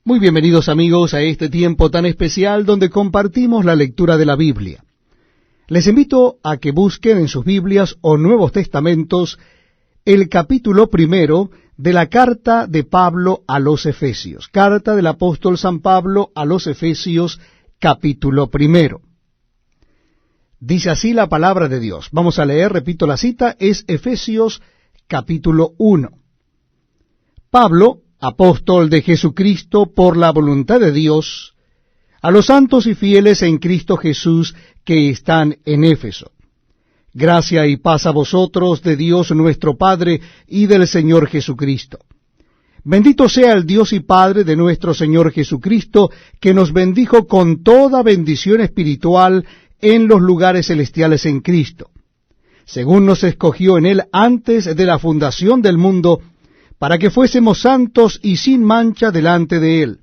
Muy bienvenidos amigos a este tiempo tan especial donde compartimos la lectura de la Biblia. Les invito a que busquen en sus Biblias o Nuevos Testamentos el capítulo 1 de la carta de Pablo a los Efesios. Carta del apóstol San Pablo a los Efesios, capítulo 1. Dice así la palabra de Dios. Vamos a leer, repito la cita, es Efesios capítulo 1. Pablo, apóstol de Jesucristo por la voluntad de Dios, a los santos y fieles en Cristo Jesús que están en Éfeso. Gracia y paz a vosotros de Dios nuestro Padre y del Señor Jesucristo. Bendito sea el Dios y Padre de nuestro Señor Jesucristo, que nos bendijo con toda bendición espiritual en los lugares celestiales en Cristo, según nos escogió en Él antes de la fundación del mundo, para que fuésemos santos y sin mancha delante de Él,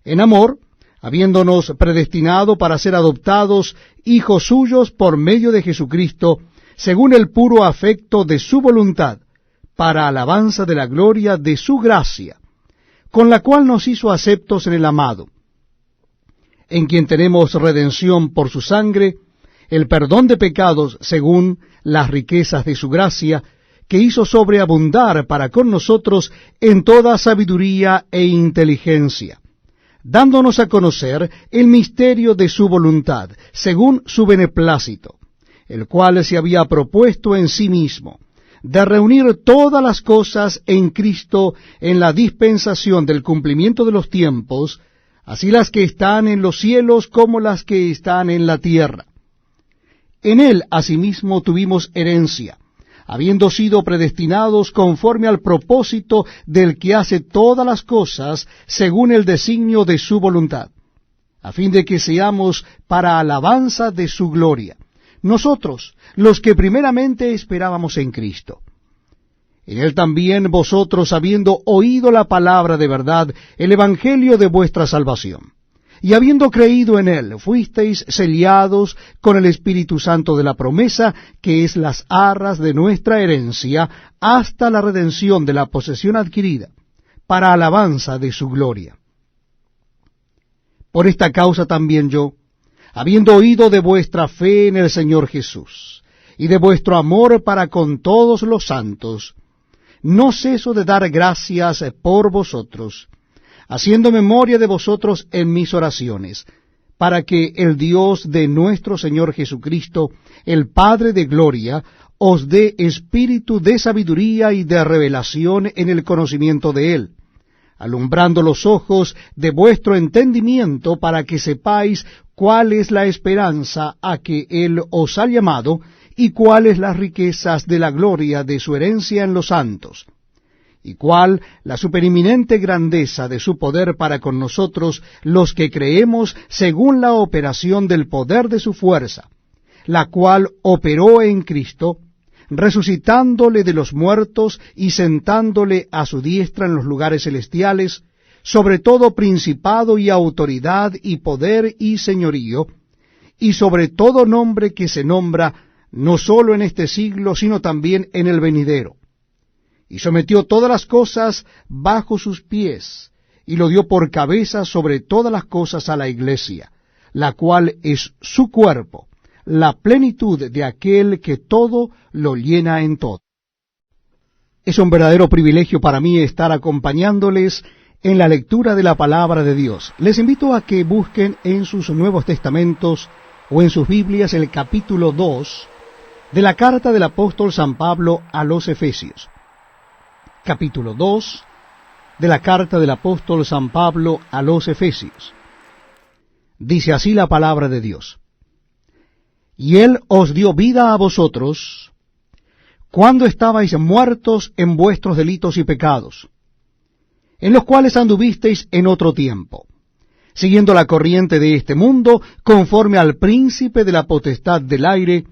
en amor, habiéndonos predestinado para ser adoptados hijos suyos por medio de Jesucristo, según el puro afecto de su voluntad, para alabanza de la gloria de su gracia, con la cual nos hizo aceptos en el amado, en quien tenemos redención por su sangre, el perdón de pecados según las riquezas de su gracia, que hizo sobreabundar para con nosotros en toda sabiduría e inteligencia, dándonos a conocer el misterio de su voluntad, según su beneplácito, el cual se había propuesto en sí mismo, de reunir todas las cosas en Cristo en la dispensación del cumplimiento de los tiempos, así las que están en los cielos como las que están en la tierra. En él asimismo tuvimos herencia, habiendo sido predestinados conforme al propósito del que hace todas las cosas según el designio de su voluntad, a fin de que seamos para alabanza de su gloria, nosotros, los que primeramente esperábamos en Cristo. En él también vosotros, habiendo oído la palabra de verdad, el evangelio de vuestra salvación, y habiendo creído en él, fuisteis sellados con el Espíritu Santo de la promesa, que es las arras de nuestra herencia, hasta la redención de la posesión adquirida, para alabanza de su gloria. Por esta causa también yo, habiendo oído de vuestra fe en el Señor Jesús, y de vuestro amor para con todos los santos, no ceso de dar gracias por vosotros, haciendo memoria de vosotros en mis oraciones, para que el Dios de nuestro Señor Jesucristo, el Padre de gloria, os dé espíritu de sabiduría y de revelación en el conocimiento de Él, alumbrando los ojos de vuestro entendimiento, para que sepáis cuál es la esperanza a que Él os ha llamado, y cuáles las riquezas de la gloria de su herencia en los santos, y cuál la supereminente grandeza de su poder para con nosotros, los que creemos según la operación del poder de su fuerza, la cual operó en Cristo, resucitándole de los muertos y sentándole a su diestra en los lugares celestiales, sobre todo principado y autoridad y poder y señorío, y sobre todo nombre que se nombra no sólo en este siglo, sino también en el venidero. Y sometió todas las cosas bajo sus pies, y lo dio por cabeza sobre todas las cosas a la Iglesia, la cual es su cuerpo, la plenitud de aquel que todo lo llena en todo. Es un verdadero privilegio para mí estar acompañándoles en la lectura de la palabra de Dios. Les invito a que busquen en sus Nuevos Testamentos o en sus Biblias el capítulo 2 de la carta del apóstol San Pablo a los Efesios. Capítulo 2 de la carta del apóstol San Pablo a los Efesios. Dice así la palabra de Dios. Y Él os dio vida a vosotros, cuando estabais muertos en vuestros delitos y pecados, en los cuales anduvisteis en otro tiempo, siguiendo la corriente de este mundo, conforme al príncipe de la potestad del aire,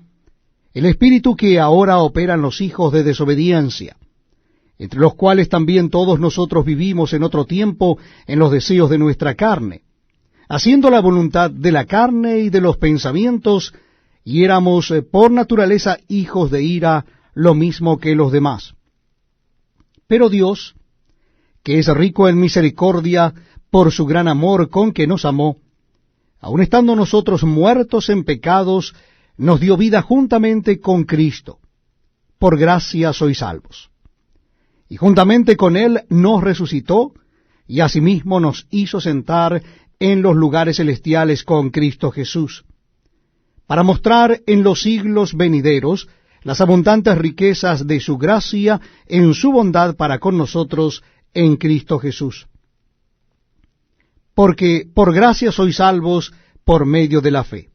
el espíritu que ahora opera en los hijos de desobediencia, entre los cuales también todos nosotros vivimos en otro tiempo en los deseos de nuestra carne, haciendo la voluntad de la carne y de los pensamientos, y éramos por naturaleza hijos de ira, lo mismo que los demás. Pero Dios, que es rico en misericordia, por su gran amor con que nos amó, aun estando nosotros muertos en pecados, nos dio vida juntamente con Cristo. Por gracia sois salvos. Y juntamente con Él nos resucitó, y asimismo nos hizo sentar en los lugares celestiales con Cristo Jesús, para mostrar en los siglos venideros las abundantes riquezas de su gracia en su bondad para con nosotros en Cristo Jesús. Porque por gracia sois salvos por medio de la fe.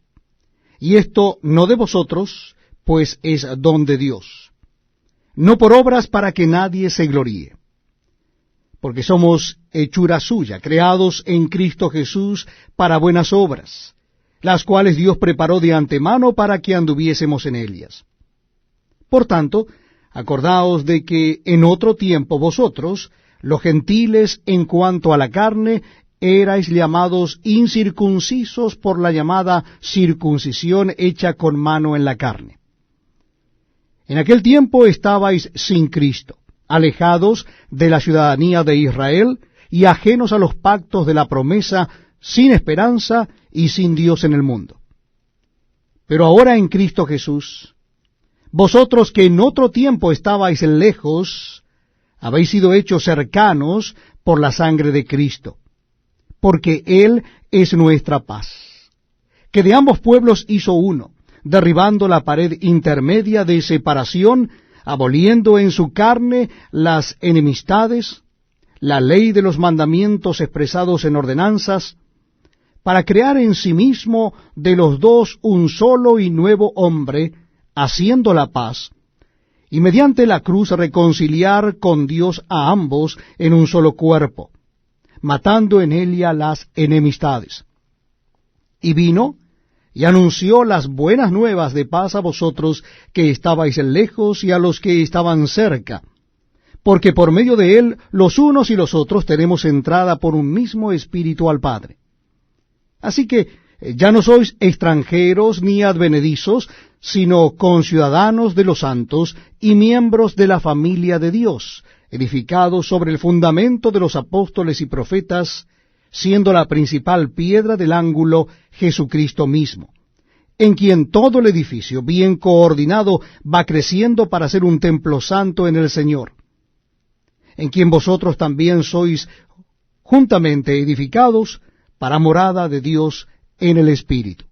Y esto no de vosotros, pues es don de Dios, no por obras para que nadie se gloríe. Porque somos hechura suya, creados en Cristo Jesús para buenas obras, las cuales Dios preparó de antemano para que anduviésemos en ellas. Por tanto, acordaos de que en otro tiempo vosotros, los gentiles en cuanto a la carne, erais llamados incircuncisos por la llamada circuncisión hecha con mano en la carne. En aquel tiempo estabais sin Cristo, alejados de la ciudadanía de Israel y ajenos a los pactos de la promesa, sin esperanza y sin Dios en el mundo. Pero ahora en Cristo Jesús, vosotros que en otro tiempo estabais lejos, habéis sido hechos cercanos por la sangre de Cristo, porque Él es nuestra paz, que de ambos pueblos hizo uno, derribando la pared intermedia de separación, aboliendo en su carne las enemistades, la ley de los mandamientos expresados en ordenanzas, para crear en sí mismo de los dos un solo y nuevo hombre, haciendo la paz, y mediante la cruz reconciliar con Dios a ambos en un solo cuerpo, matando en ella las enemistades. Y vino y anunció las buenas nuevas de paz a vosotros que estabais lejos y a los que estaban cerca, porque por medio de él los unos y los otros tenemos entrada por un mismo espíritu al Padre. Así que ya no sois extranjeros ni advenedizos, sino conciudadanos de los santos y miembros de la familia de Dios, edificados sobre el fundamento de los apóstoles y profetas, siendo la principal piedra del ángulo Jesucristo mismo, en quien todo el edificio, bien coordinado, va creciendo para ser un templo santo en el Señor, en quien vosotros también sois juntamente edificados para morada de Dios en el Espíritu.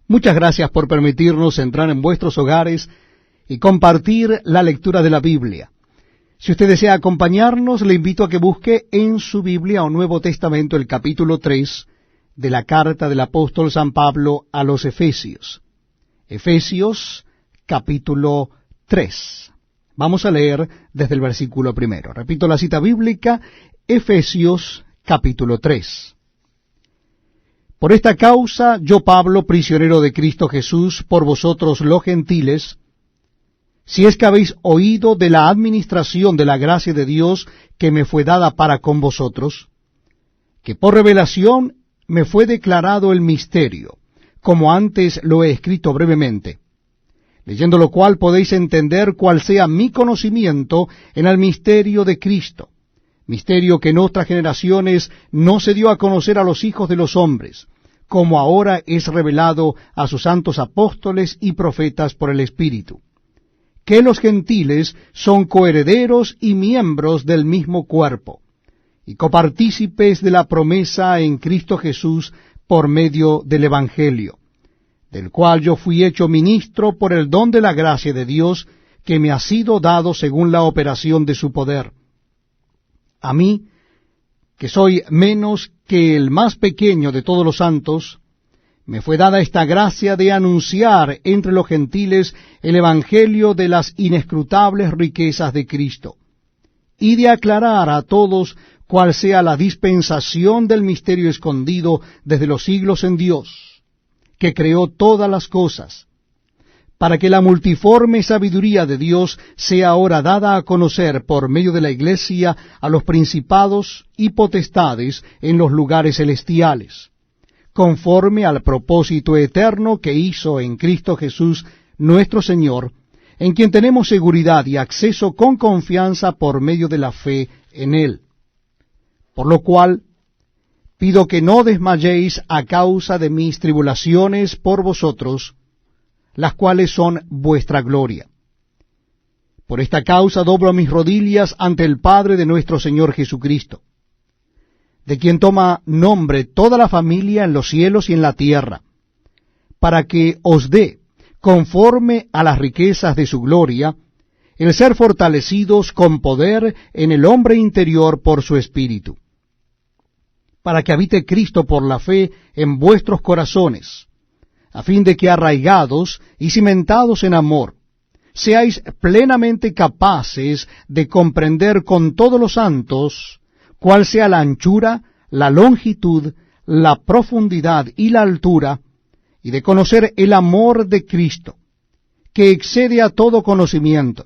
Muchas gracias por permitirnos entrar en vuestros hogares y compartir la lectura de la Biblia. Si usted desea acompañarnos, le invito a que busque en su Biblia o Nuevo Testamento el capítulo 3 de la carta del apóstol San Pablo a los Efesios. Efesios capítulo 3. Vamos a leer desde el versículo 1. Repito la cita bíblica, Efesios capítulo 3. Por esta causa, yo Pablo, prisionero de Cristo Jesús, por vosotros los gentiles, si es que habéis oído de la administración de la gracia de Dios que me fue dada para con vosotros, que por revelación me fue declarado el misterio, como antes lo he escrito brevemente, leyendo lo cual podéis entender cuál sea mi conocimiento en el misterio de Cristo, misterio que en otras generaciones no se dio a conocer a los hijos de los hombres, como ahora es revelado a sus santos apóstoles y profetas por el Espíritu, que los gentiles son coherederos y miembros del mismo cuerpo, y copartícipes de la promesa en Cristo Jesús por medio del Evangelio, del cual yo fui hecho ministro por el don de la gracia de Dios que me ha sido dado según la operación de su poder. A mí, que soy menos que el más pequeño de todos los santos, me fue dada esta gracia de anunciar entre los gentiles el evangelio de las inescrutables riquezas de Cristo, y de aclarar a todos cuál sea la dispensación del misterio escondido desde los siglos en Dios, que creó todas las cosas, para que la multiforme sabiduría de Dios sea ahora dada a conocer por medio de la Iglesia a los principados y potestades en los lugares celestiales, conforme al propósito eterno que hizo en Cristo Jesús nuestro Señor, en quien tenemos seguridad y acceso con confianza por medio de la fe en Él. Por lo cual, pido que no desmayéis a causa de mis tribulaciones por vosotros, las cuales son vuestra gloria. Por esta causa doblo mis rodillas ante el Padre de nuestro Señor Jesucristo, de quien toma nombre toda la familia en los cielos y en la tierra, para que os dé, conforme a las riquezas de su gloria, el ser fortalecidos con poder en el hombre interior por su Espíritu, para que habite Cristo por la fe en vuestros corazones, a fin de que arraigados y cimentados en amor, seáis plenamente capaces de comprender con todos los santos cuál sea la anchura, la longitud, la profundidad y la altura, y de conocer el amor de Cristo, que excede a todo conocimiento,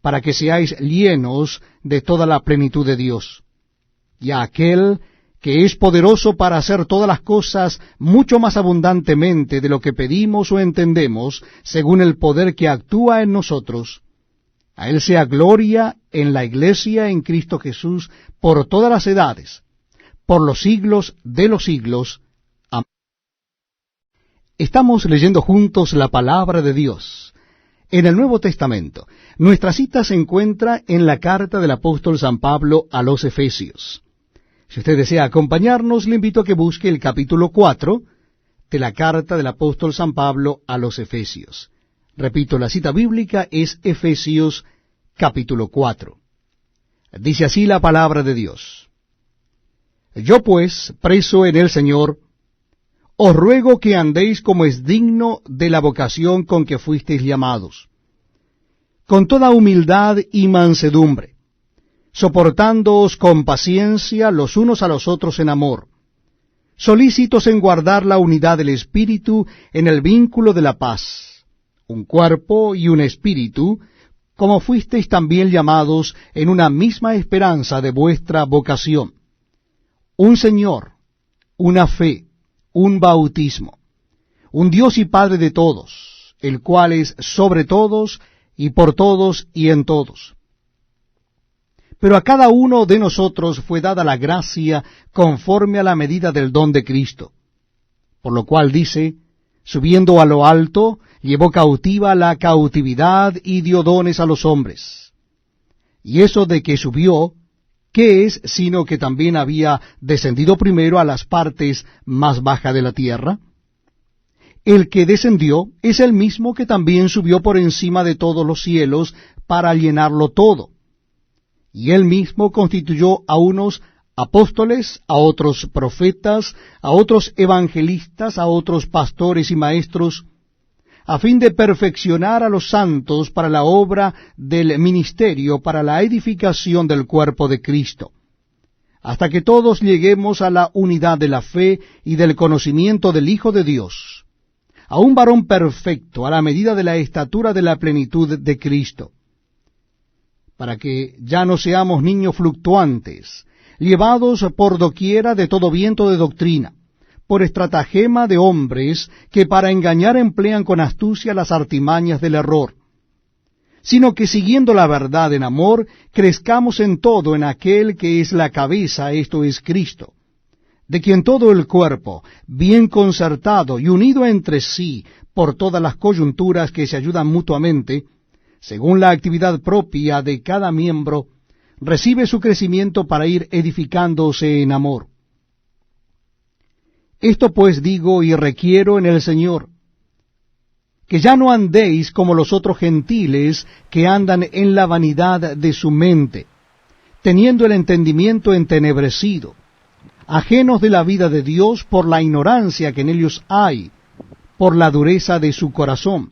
para que seáis llenos de toda la plenitud de Dios. Y a aquel que es poderoso para hacer todas las cosas mucho más abundantemente de lo que pedimos o entendemos, según el poder que actúa en nosotros, a Él sea gloria en la Iglesia en Cristo Jesús por todas las edades, por los siglos de los siglos. Amén. Estamos leyendo juntos la palabra de Dios en el Nuevo Testamento. Nuestra cita se encuentra en la carta del apóstol San Pablo a los Efesios. Si usted desea acompañarnos, le invito a que busque el capítulo 4 de la carta del apóstol San Pablo a los Efesios. Repito, la cita bíblica es Efesios capítulo 4. Dice así la palabra de Dios. Yo pues, preso en el Señor, os ruego que andéis como es digno de la vocación con que fuisteis llamados, con toda humildad y mansedumbre, soportándoos con paciencia los unos a los otros en amor, solícitos en guardar la unidad del Espíritu en el vínculo de la paz, un cuerpo y un espíritu, como fuisteis también llamados en una misma esperanza de vuestra vocación, un Señor, una fe, un bautismo, un Dios y Padre de todos, el cual es sobre todos y por todos y en todos. Pero a cada uno de nosotros fue dada la gracia conforme a la medida del don de Cristo. Por lo cual dice, subiendo a lo alto, llevó cautiva la cautividad y dio dones a los hombres. Y eso de que subió, ¿qué es sino que también había descendido primero a las partes más bajas de la tierra? El que descendió es el mismo que también subió por encima de todos los cielos para llenarlo todo. Y él mismo constituyó a unos apóstoles, a otros profetas, a otros evangelistas, a otros pastores y maestros, a fin de perfeccionar a los santos para la obra del ministerio, para la edificación del cuerpo de Cristo, hasta que todos lleguemos a la unidad de la fe y del conocimiento del Hijo de Dios, a un varón perfecto, a la medida de la estatura de la plenitud de Cristo, para que ya no seamos niños fluctuantes, llevados por doquiera de todo viento de doctrina, por estratagema de hombres que para engañar emplean con astucia las artimañas del error, sino que siguiendo la verdad en amor, crezcamos en todo en aquel que es la cabeza, esto es Cristo, de quien todo el cuerpo, bien concertado y unido entre sí por todas las coyunturas que se ayudan mutuamente, según la actividad propia de cada miembro, recibe su crecimiento para ir edificándose en amor. Esto pues digo y requiero en el Señor, que ya no andéis como los otros gentiles que andan en la vanidad de su mente, teniendo el entendimiento entenebrecido, ajenos de la vida de Dios por la ignorancia que en ellos hay, por la dureza de su corazón,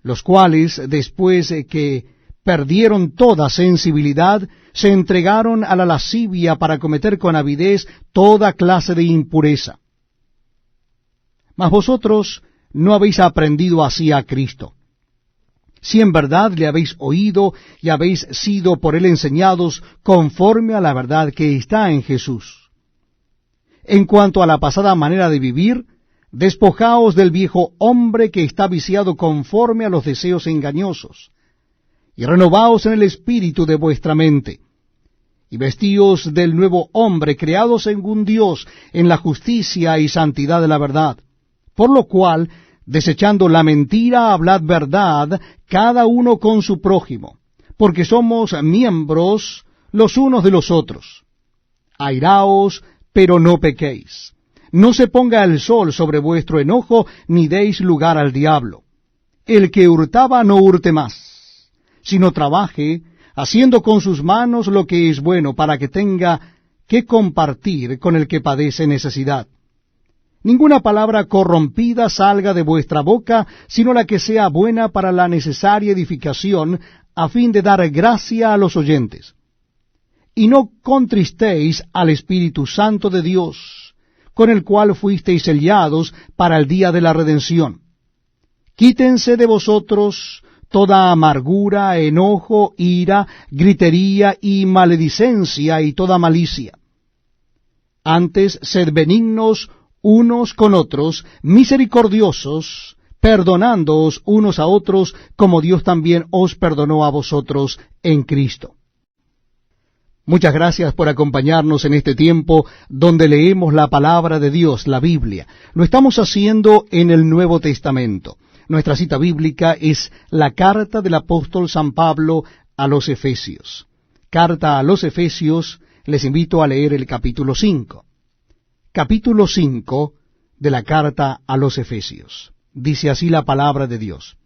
los cuales, después que perdieron toda sensibilidad, se entregaron a la lascivia para cometer con avidez toda clase de impureza. Mas vosotros no habéis aprendido así a Cristo, si en verdad le habéis oído y habéis sido por él enseñados conforme a la verdad que está en Jesús. En cuanto a la pasada manera de vivir, despojaos del viejo hombre que está viciado conforme a los deseos engañosos, y renovaos en el espíritu de vuestra mente, y vestíos del nuevo hombre, creado según Dios, en la justicia y santidad de la verdad. Por lo cual, desechando la mentira, hablad verdad, cada uno con su prójimo, porque somos miembros los unos de los otros. Airaos, pero no pequéis. No se ponga el sol sobre vuestro enojo, ni deis lugar al diablo. El que hurtaba no hurte más, sino trabaje, haciendo con sus manos lo que es bueno, para que tenga que compartir con el que padece necesidad. Ninguna palabra corrompida salga de vuestra boca, sino la que sea buena para la necesaria edificación, a fin de dar gracia a los oyentes. Y no contristéis al Espíritu Santo de Dios, con el cual fuisteis sellados para el día de la redención. Quítense de vosotros toda amargura, enojo, ira, gritería y maledicencia y toda malicia. Antes, sed benignos unos con otros, misericordiosos, perdonándoos unos a otros, como Dios también os perdonó a vosotros en Cristo. Muchas gracias por acompañarnos en este tiempo donde leemos la palabra de Dios, la Biblia. Lo estamos haciendo en el Nuevo Testamento. Nuestra cita bíblica es la carta del apóstol San Pablo a los Efesios. Carta a los Efesios, les invito a leer el capítulo 5. Capítulo 5 de la carta a los Efesios. Dice así la palabra de Dios.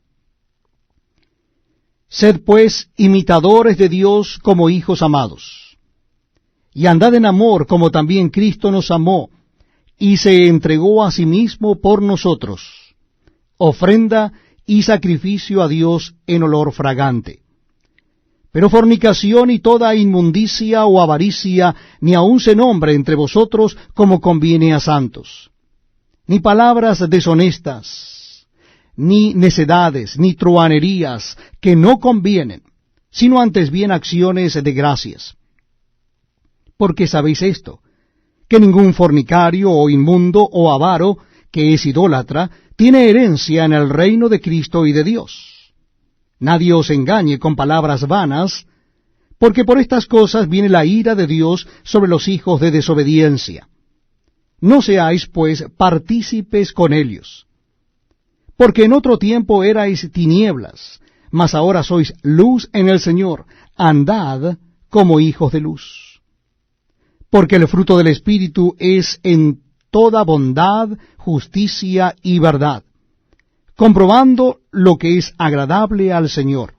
Sed pues imitadores de Dios como hijos amados, y andad en amor como también Cristo nos amó, y se entregó a sí mismo por nosotros, ofrenda y sacrificio a Dios en olor fragante. Pero fornicación y toda inmundicia o avaricia ni aun se nombre entre vosotros como conviene a santos. Ni palabras deshonestas, ni necedades, ni truhanerías que no convienen, sino antes bien acciones de gracias. Porque sabéis esto, que ningún fornicario o inmundo o avaro, que es idólatra, tiene herencia en el reino de Cristo y de Dios. Nadie os engañe con palabras vanas, porque por estas cosas viene la ira de Dios sobre los hijos de desobediencia. No seáis, pues, partícipes con ellos. Porque en otro tiempo erais tinieblas, mas ahora sois luz en el Señor. Andad como hijos de luz. Porque el fruto del Espíritu es en toda bondad, justicia y verdad, comprobando lo que es agradable al Señor.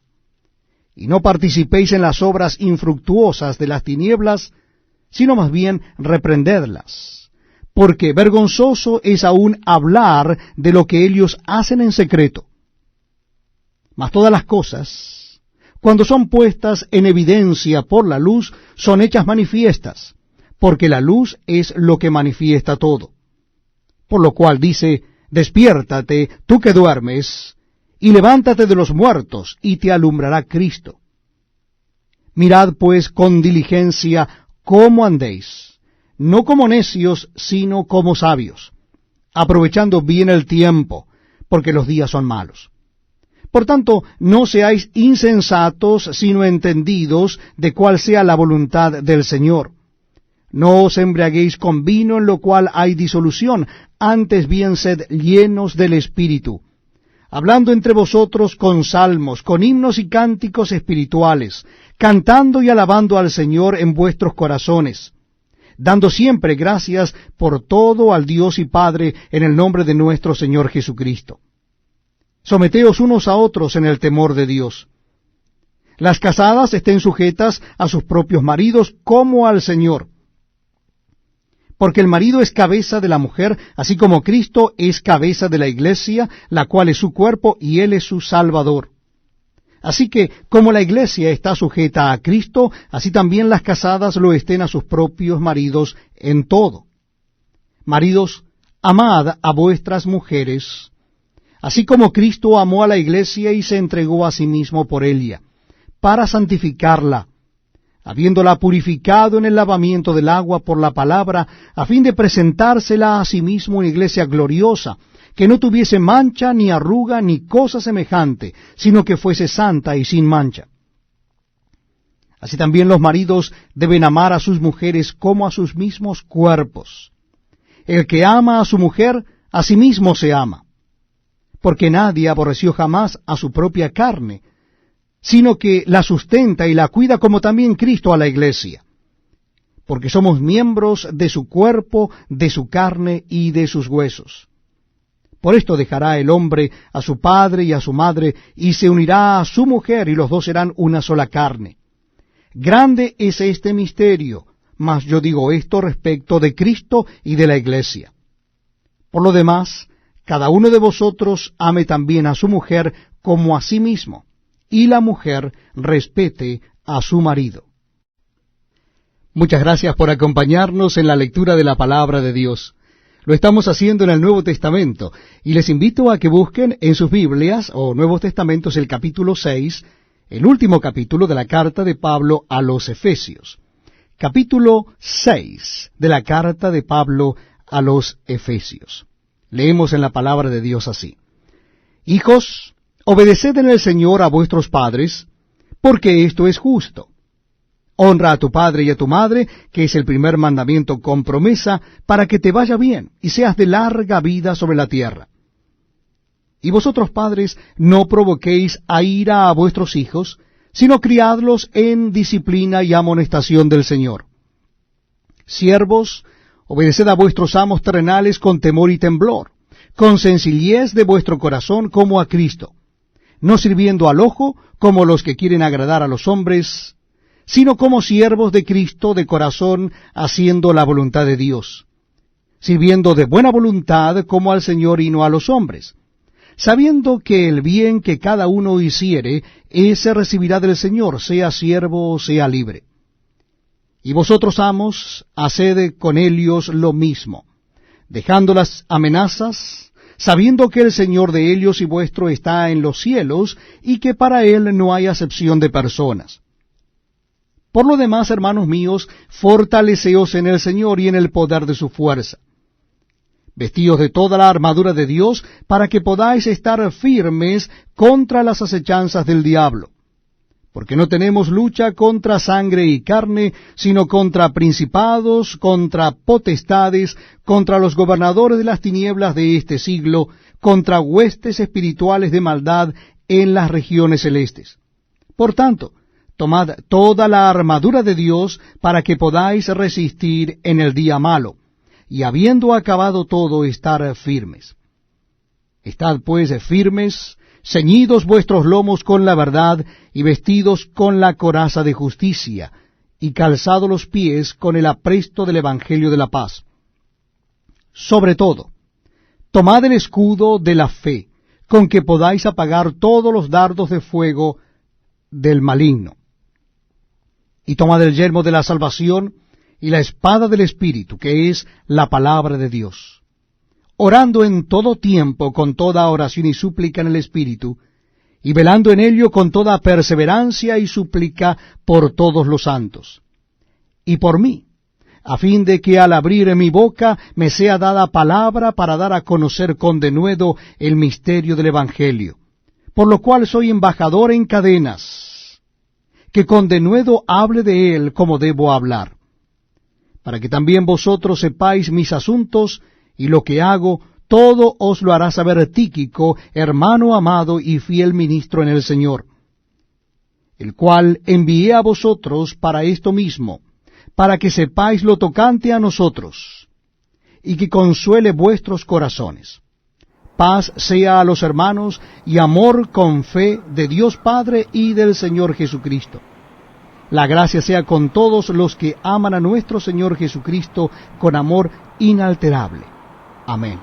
Y no participéis en las obras infructuosas de las tinieblas, sino más bien reprendedlas, porque vergonzoso es aún hablar de lo que ellos hacen en secreto. Mas todas las cosas, cuando son puestas en evidencia por la luz, son hechas manifiestas, porque la luz es lo que manifiesta todo. Por lo cual dice, despiértate, tú que duermes, y levántate de los muertos, y te alumbrará Cristo. Mirad pues con diligencia cómo andéis, no como necios, sino como sabios, aprovechando bien el tiempo, porque los días son malos. Por tanto, no seáis insensatos, sino entendidos de cuál sea la voluntad del Señor. No os embriaguéis con vino, en lo cual hay disolución, antes bien sed llenos del Espíritu, hablando entre vosotros con salmos, con himnos y cánticos espirituales, cantando y alabando al Señor en vuestros corazones, dando siempre gracias por todo al Dios y Padre en el nombre de nuestro Señor Jesucristo. Someteos unos a otros en el temor de Dios. Las casadas estén sujetas a sus propios maridos como al Señor. Porque el marido es cabeza de la mujer, así como Cristo es cabeza de la iglesia, la cual es su cuerpo y él es su Salvador. Así que, como la iglesia está sujeta a Cristo, así también las casadas lo estén a sus propios maridos en todo. Maridos, amad a vuestras mujeres, así como Cristo amó a la iglesia y se entregó a sí mismo por ella, para santificarla, habiéndola purificado en el lavamiento del agua por la palabra, a fin de presentársela a sí mismo una iglesia gloriosa, que no tuviese mancha, ni arruga, ni cosa semejante, sino que fuese santa y sin mancha. Así también los maridos deben amar a sus mujeres como a sus mismos cuerpos. El que ama a su mujer, a sí mismo se ama. Porque nadie aborreció jamás a su propia carne, sino que la sustenta y la cuida, como también Cristo a la iglesia. Porque somos miembros de su cuerpo, de su carne y de sus huesos. Por esto dejará el hombre a su padre y a su madre, y se unirá a su mujer, y los dos serán una sola carne. Grande es este misterio, mas yo digo esto respecto de Cristo y de la iglesia. Por lo demás, cada uno de vosotros ame también a su mujer como a sí mismo, y la mujer respete a su marido. Muchas gracias por acompañarnos en la lectura de la palabra de Dios. Lo estamos haciendo en el Nuevo Testamento, y les invito a que busquen en sus Biblias o Nuevos Testamentos el capítulo 6, el último capítulo de la carta de Pablo a los Efesios. Capítulo 6 de la carta de Pablo a los Efesios. Leemos en la palabra de Dios así: Hijos, obedeced en el Señor a vuestros padres, porque esto es justo. Honra a tu padre y a tu madre, que es el primer mandamiento con promesa, para que te vaya bien y seas de larga vida sobre la tierra. Y vosotros, padres, no provoquéis a ira a vuestros hijos, sino criadlos en disciplina y amonestación del Señor. Siervos, obedeced a vuestros amos terrenales con temor y temblor, con sencillez de vuestro corazón como a Cristo, no sirviendo al ojo como los que quieren agradar a los hombres, sino como siervos de Cristo de corazón, haciendo la voluntad de Dios, sirviendo de buena voluntad como al Señor y no a los hombres, sabiendo que el bien que cada uno hiciere, ese recibirá del Señor, sea siervo o sea libre. Y vosotros, amos, haced con ellos lo mismo, dejando las amenazas, sabiendo que el Señor de ellos y vuestro está en los cielos, y que para él no hay acepción de personas. Por lo demás, hermanos míos, fortaleceos en el Señor y en el poder de su fuerza. Vestíos de toda la armadura de Dios, para que podáis estar firmes contra las acechanzas del diablo. Porque no tenemos lucha contra sangre y carne, sino contra principados, contra potestades, contra los gobernadores de las tinieblas de este siglo, contra huestes espirituales de maldad en las regiones celestes. Por tanto, tomad toda la armadura de Dios para que podáis resistir en el día malo, y habiendo acabado todo, estar firmes. Estad pues firmes, ceñidos vuestros lomos con la verdad, y vestidos con la coraza de justicia, y calzados los pies con el apresto del Evangelio de la paz. Sobre todo, tomad el escudo de la fe, con que podáis apagar todos los dardos de fuego del maligno. Y tomad el yelmo de la salvación y la espada del Espíritu, que es la palabra de Dios, orando en todo tiempo con toda oración y súplica en el Espíritu, y velando en ello con toda perseverancia y súplica por todos los santos, y por mí, a fin de que al abrir mi boca me sea dada palabra para dar a conocer con denuedo el misterio del Evangelio, por lo cual soy embajador en cadenas, que con denuedo hable de él como debo hablar, para que también vosotros sepáis mis asuntos y lo que hago, todo os lo hará saber Tíquico, hermano amado y fiel ministro en el Señor, el cual envié a vosotros para esto mismo, para que sepáis lo tocante a nosotros, y que consuele vuestros corazones. Paz sea a los hermanos y amor con fe de Dios Padre y del Señor Jesucristo. La gracia sea con todos los que aman a nuestro Señor Jesucristo con amor inalterable. Amén.